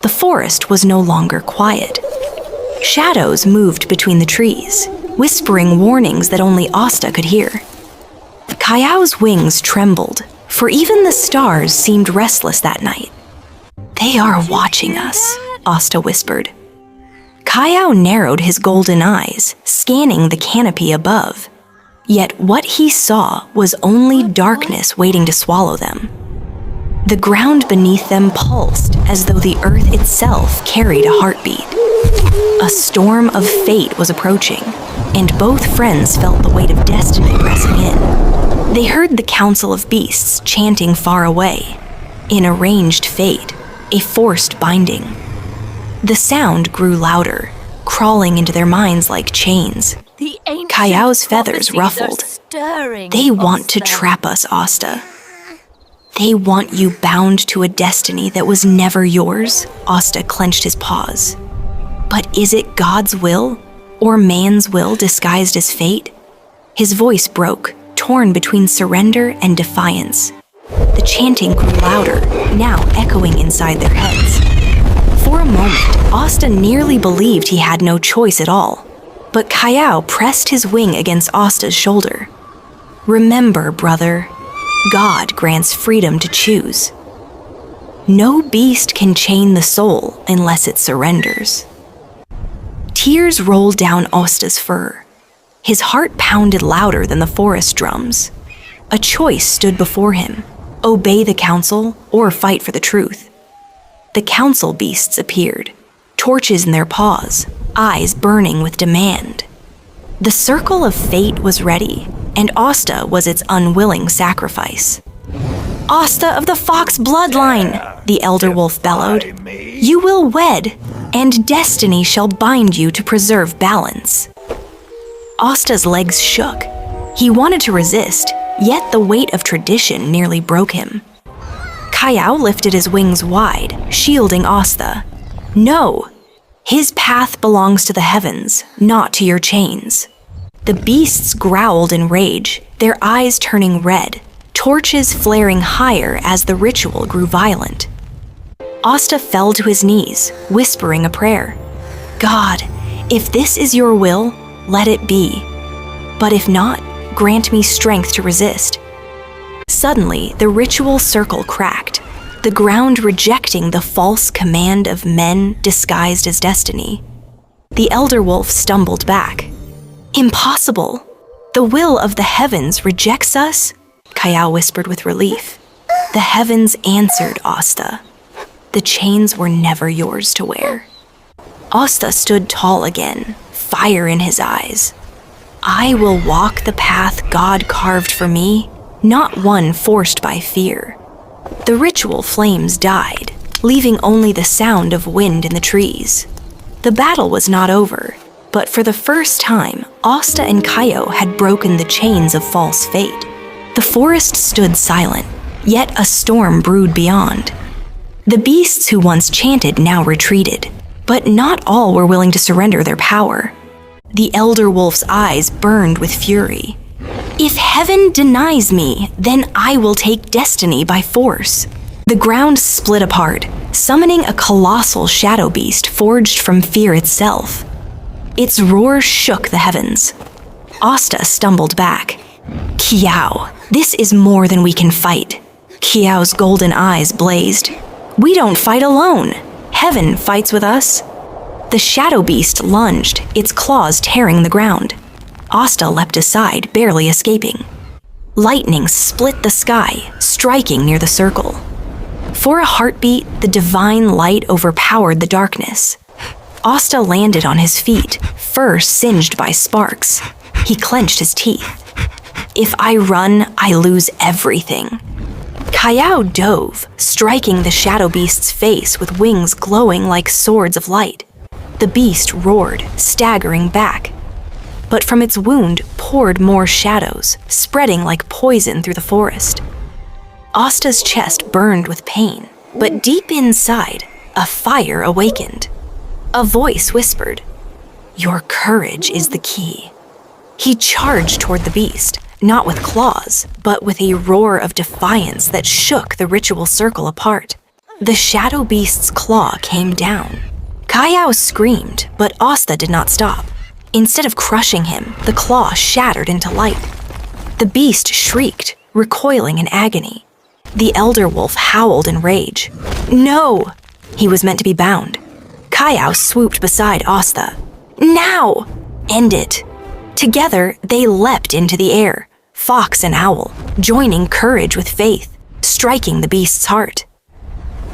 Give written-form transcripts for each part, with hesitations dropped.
The forest was no longer quiet. Shadows moved between the trees, whispering warnings that only Ostha could hear. Kyow's wings trembled, for even the stars seemed restless that night. "They are watching us," Ostha whispered. Kyow narrowed his golden eyes, scanning the canopy above. Yet what he saw was only darkness waiting to swallow them. The ground beneath them pulsed as though the earth itself carried a heartbeat. A storm of fate was approaching, and both friends felt the weight of destiny pressing in. They heard the council of beasts chanting far away, an arranged fate, a forced binding. The sound grew louder, crawling into their minds like chains. Kyow's feathers ruffled. "They want to trap us, Ostha. They want you bound to a destiny that was never yours." Ostha clenched his paws. "But is it God's will, or man's will disguised as fate?" His voice broke, torn between surrender and defiance. The chanting grew louder, now echoing inside their heads. For a moment, Ostha nearly believed he had no choice at all. But Kyow pressed his wing against Ostha's shoulder. "Remember, brother, God grants freedom to choose. No beast can chain the soul unless it surrenders." Tears rolled down Ostha's fur. His heart pounded louder than the forest drums. A choice stood before him: obey the council or fight for the truth. The council beasts appeared, torches in their paws, eyes burning with demand. The circle of fate was ready, and Ostha was its unwilling sacrifice. "Ostha of the fox bloodline," the elder wolf bellowed, "you will wed, and destiny shall bind you to preserve balance." Ostha's legs shook. He wanted to resist, yet the weight of tradition nearly broke him. Kyow lifted his wings wide, shielding Ostha. "No! His path belongs to the heavens, not to your chains." The beasts growled in rage, their eyes turning red, torches flaring higher as the ritual grew violent. Ostha fell to his knees, whispering a prayer. "God, if this is your will, let it be. But if not, grant me strength to resist." Suddenly, the ritual circle cracked, the ground rejecting the false command of men disguised as destiny. The elder wolf stumbled back. "Impossible! The will of the heavens rejects us?" Kyow whispered with relief. "The heavens answered, Ostha. The chains were never yours to wear." Ostha stood tall again, fire in his eyes. "I will walk the path God carved for me, not one forced by fear." The ritual flames died, leaving only the sound of wind in the trees. The battle was not over, but for the first time, Ostha and Kyow had broken the chains of false fate. The forest stood silent, yet a storm brewed beyond. The beasts who once chanted now retreated, but not all were willing to surrender their power. The elder wolf's eyes burned with fury. "If heaven denies me, then I will take destiny by force." The ground split apart, summoning a colossal shadow beast forged from fear itself. Its roar shook the heavens. Ostha stumbled back. "Kyow, this is more than we can fight." Kyow's golden eyes blazed. "We don't fight alone. Heaven fights with us." The shadow beast lunged, its claws tearing the ground. Ostha leapt aside, barely escaping. Lightning split the sky, striking near the circle. For a heartbeat, the divine light overpowered the darkness. Ostha landed on his feet, fur singed by sparks. He clenched his teeth. "If I run, I lose everything." Kyow dove, striking the shadow beast's face with wings glowing like swords of light. The beast roared, staggering back. But from its wound poured more shadows, spreading like poison through the forest. Ostha's chest burned with pain, but deep inside, a fire awakened. A voice whispered, "Your courage is the key." He charged toward the beast, not with claws, but with a roar of defiance that shook the ritual circle apart. The shadow beast's claw came down. Kyow screamed, but Ostha did not stop. Instead of crushing him, the claw shattered into light. The beast shrieked, recoiling in agony. The elder wolf howled in rage. No! He was meant to be bound. Kyow swooped beside Ostha. Now! End it! Together, they leapt into the air, fox and owl, joining courage with faith, striking the beast's heart.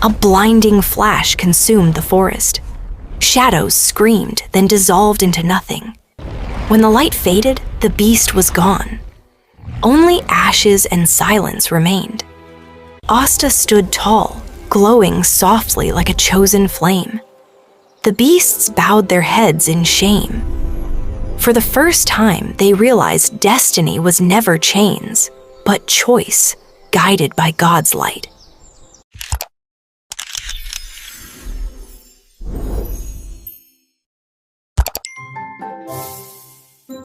A blinding flash consumed the forest. Shadows screamed, then dissolved into nothing. When the light faded, the beast was gone. Only ashes and silence remained. Ostha stood tall, glowing softly like a chosen flame. The beasts bowed their heads in shame. For the first time, they realized destiny was never chains, but choice, guided by God's light.